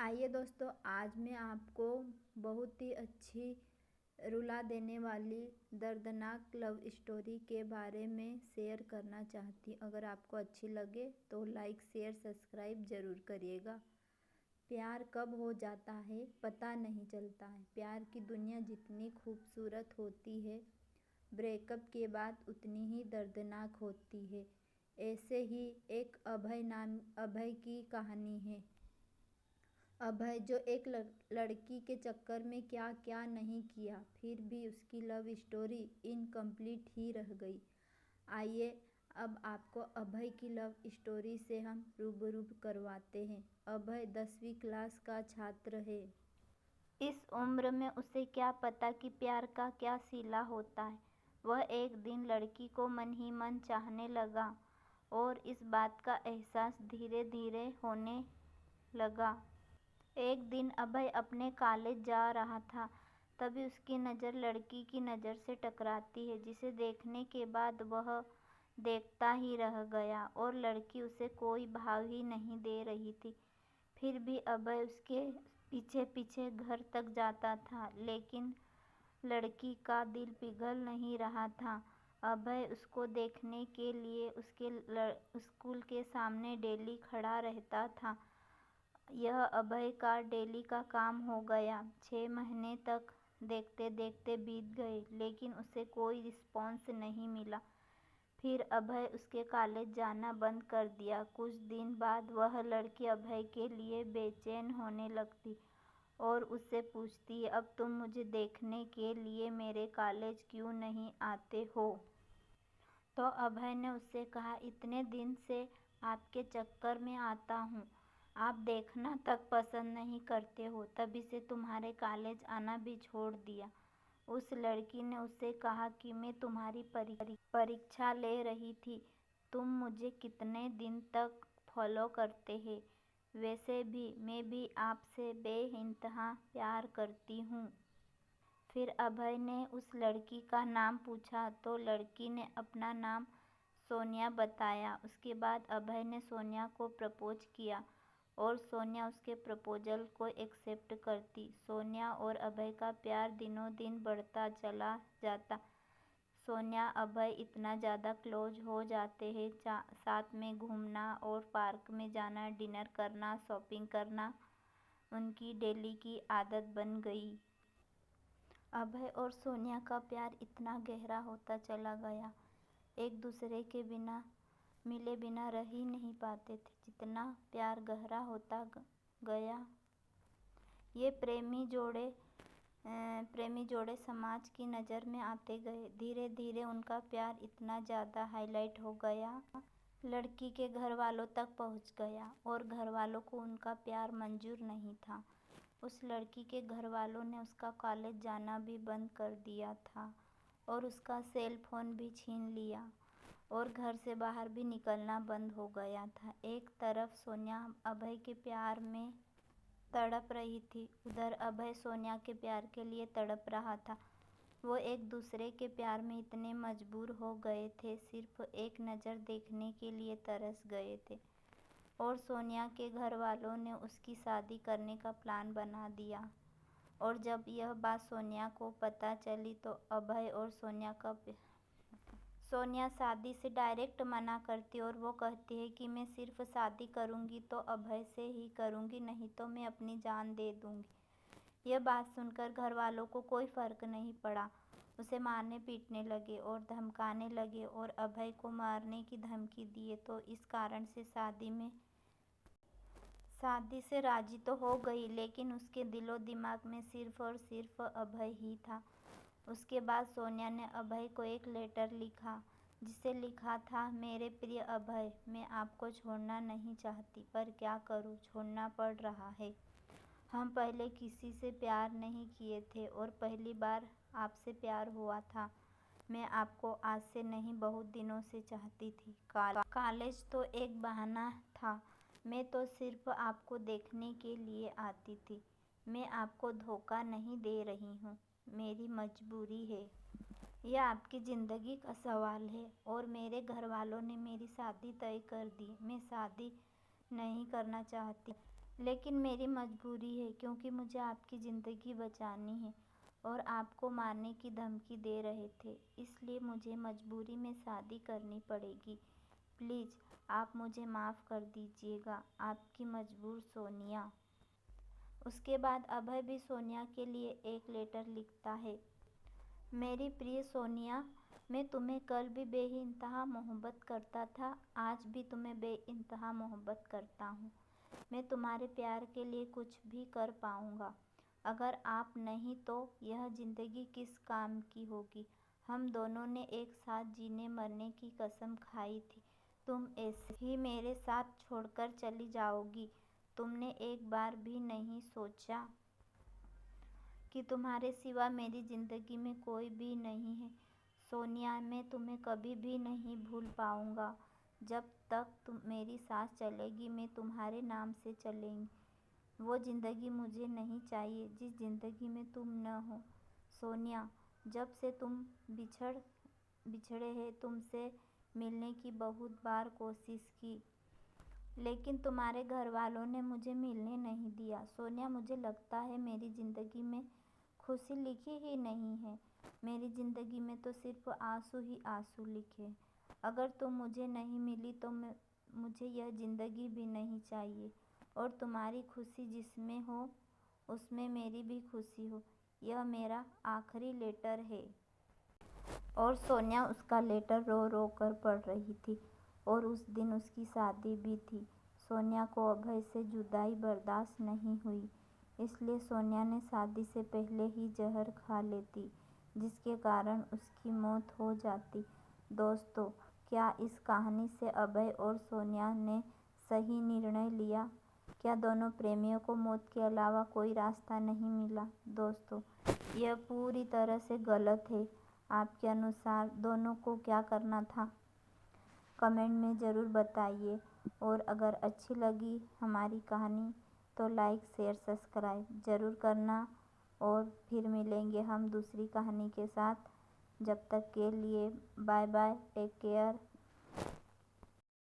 आइए दोस्तों, आज मैं आपको बहुत ही अच्छी रुला देने वाली दर्दनाक लव स्टोरी के बारे में शेयर करना चाहती हूँ। अगर आपको अच्छी लगे तो लाइक शेयर सब्सक्राइब ज़रूर करिएगा। प्यार कब हो जाता है पता नहीं चलता है। प्यार की दुनिया जितनी खूबसूरत होती है, ब्रेकअप के बाद उतनी ही दर्दनाक होती है। ऐसे ही एक अभय की कहानी है। अभय जो एक लड़की के चक्कर में क्या क्या नहीं किया, फिर भी उसकी लव स्टोरी इनकम्प्लीट ही रह गई। आइए अब आपको अभय की लव स्टोरी से हम रूबरू करवाते हैं। अभय 10वीं क्लास का छात्र है। इस उम्र में उसे क्या पता कि प्यार का क्या सिला होता है। वह एक दिन लड़की को मन ही मन चाहने लगा और इस बात का एहसास धीरे धीरे होने लगा। एक दिन अभय अपने कॉलेज जा रहा था, तभी उसकी नज़र लड़की की नज़र से टकराती है, जिसे देखने के बाद वह देखता ही रह गया और लड़की उसे कोई भाव ही नहीं दे रही थी। फिर भी अभय उसके पीछे पीछे घर तक जाता था, लेकिन लड़की का दिल पिघल नहीं रहा था। अभय उसको देखने के लिए उसके स्कूल के सामने डेली खड़ा रहता था। यह अभय का डेली का काम हो गया। 6 महीने तक देखते देखते बीत गए, लेकिन उसे कोई रिस्पॉन्स नहीं मिला। फिर अभय उसके कॉलेज जाना बंद कर दिया। कुछ दिन बाद वह लड़की अभय के लिए बेचैन होने लगती और उससे पूछती, अब तुम मुझे देखने के लिए मेरे कॉलेज क्यों नहीं आते हो? तो अभय ने उससे कहा, इतने दिन से आपके चक्कर में आता हूँ, आप देखना तक पसंद नहीं करते हो, तभी से तुम्हारे कॉलेज आना भी छोड़ दिया। उस लड़की ने उससे कहा कि मैं तुम्हारी परीक्षा ले रही थी, तुम मुझे कितने दिन तक फॉलो करते हैं? वैसे भी मैं भी आपसे बेइंतहा प्यार करती हूँ। फिर अभय ने उस लड़की का नाम पूछा तो लड़की ने अपना नाम सोनिया बताया। उसके बाद अभय ने सोनिया को प्रपोज किया और सोनिया उसके प्रपोजल को एक्सेप्ट करती। सोनिया और अभय का प्यार दिनों दिन बढ़ता चला जाता। सोनिया अभय इतना ज़्यादा क्लोज हो जाते हैं, साथ में घूमना और पार्क में जाना, डिनर करना, शॉपिंग करना उनकी डेली की आदत बन गई। अभय और सोनिया का प्यार इतना गहरा होता चला गया, एक दूसरे के बिना मिले बिना रह ही नहीं पाते थे। जितना प्यार गहरा होता गया, ये प्रेमी जोड़े समाज की नज़र में आते गए। धीरे धीरे उनका प्यार इतना ज़्यादा हाईलाइट हो गया, लड़की के घर वालों तक पहुंच गया और घर वालों को उनका प्यार मंजूर नहीं था। उस लड़की के घर वालों ने उसका कॉलेज जाना भी बंद कर दिया था और उसका सेल फोन भी छीन लिया और घर से बाहर भी निकलना बंद हो गया था। एक तरफ सोनिया अभय के प्यार में तड़प रही थी, उधर अभय सोनिया के प्यार के लिए तड़प रहा था। वो एक दूसरे के प्यार में इतने मजबूर हो गए थे, सिर्फ एक नज़र देखने के लिए तरस गए थे। और सोनिया के घर वालों ने उसकी शादी करने का प्लान बना दिया और जब यह बात सोनिया को पता चली तो अभय और सोनिया शादी से डायरेक्ट मना करती और वो कहती है कि मैं सिर्फ शादी करूँगी तो अभय से ही करूँगी, नहीं तो मैं अपनी जान दे दूँगी। यह बात सुनकर घर वालों को कोई फ़र्क नहीं पड़ा, उसे मारने पीटने लगे और धमकाने लगे और अभय को मारने की धमकी दिए। तो इस कारण से शादी से राजी तो हो गई, लेकिन उसके दिलो दिमाग में सिर्फ और सिर्फ अभय ही था। उसके बाद सोनिया ने अभय को एक लेटर लिखा, जिसे लिखा था, मेरे प्रिय अभय, मैं आपको छोड़ना नहीं चाहती, पर क्या करूं, छोड़ना पड़ रहा है। हम पहले किसी से प्यार नहीं किए थे और पहली बार आपसे प्यार हुआ था। मैं आपको आज से नहीं, बहुत दिनों से चाहती थी। कॉलेज तो एक बहाना था, मैं तो सिर्फ आपको देखने के लिए आती थी। मैं आपको धोखा नहीं दे रही हूँ, मेरी मजबूरी है। यह आपकी ज़िंदगी का सवाल है और मेरे घर वालों ने मेरी शादी तय कर दी। मैं शादी नहीं करना चाहती, लेकिन मेरी मजबूरी है क्योंकि मुझे आपकी ज़िंदगी बचानी है और आपको मारने की धमकी दे रहे थे, इसलिए मुझे मजबूरी में शादी करनी पड़ेगी। प्लीज़ आप मुझे माफ़ कर दीजिएगा। आपकी मजबूर सोनिया। उसके बाद अभय भी सोनिया के लिए एक लेटर लिखता है। मेरी प्रिय सोनिया, मैं तुम्हें कल भी बेइंतहा मोहब्बत करता था, आज भी तुम्हें बेइंतहा मोहब्बत करता हूँ। मैं तुम्हारे प्यार के लिए कुछ भी कर पाऊँगा। अगर आप नहीं तो यह ज़िंदगी किस काम की होगी। हम दोनों ने एक साथ जीने मरने की कसम खाई थी। तुम ऐसे ही मेरे साथ छोड़कर चली जाओगी। तुमने एक बार भी नहीं सोचा कि तुम्हारे सिवा मेरी ज़िंदगी में कोई भी नहीं है। सोनिया, मैं तुम्हें कभी भी नहीं भूल पाऊँगा। जब तक तुम मेरी सांस चलेगी मैं तुम्हारे नाम से चलेंगी। वो ज़िंदगी मुझे नहीं चाहिए जिस ज़िंदगी में तुम न हो। सोनिया, जब से तुम बिछड़े हैं तुमसे मिलने की बहुत बार कोशिश की, लेकिन तुम्हारे घर वालों ने मुझे मिलने नहीं दिया। सोनिया, मुझे लगता है मेरी ज़िंदगी में खुशी लिखी ही नहीं है। मेरी ज़िंदगी में तो सिर्फ आंसू ही आंसू लिखे। अगर तुम मुझे नहीं मिली तो मुझे यह ज़िंदगी भी नहीं चाहिए और तुम्हारी खुशी जिसमें हो उसमें मेरी भी खुशी हो। यह मेरा आखिरी लेटर है। और सोनिया उसका लेटर रो रो कर पढ़ रही थी और उस दिन उसकी शादी भी थी। सोनिया को अभय से जुदाई बर्दाश्त नहीं हुई, इसलिए सोनिया ने शादी से पहले ही जहर खा लेती, जिसके कारण उसकी मौत हो जाती। दोस्तों, क्या इस कहानी से अभय और सोनिया ने सही निर्णय लिया? क्या दोनों प्रेमियों को मौत के अलावा कोई रास्ता नहीं मिला? दोस्तों, यह पूरी तरह से गलत है। आपके अनुसार दोनों को क्या करना था? कमेंट में ज़रूर बताइए। और अगर अच्छी लगी हमारी कहानी तो लाइक शेयर सब्सक्राइब ज़रूर करना। और फिर मिलेंगे हम दूसरी कहानी के साथ। जब तक के लिए बाय बाय, टेक केयर।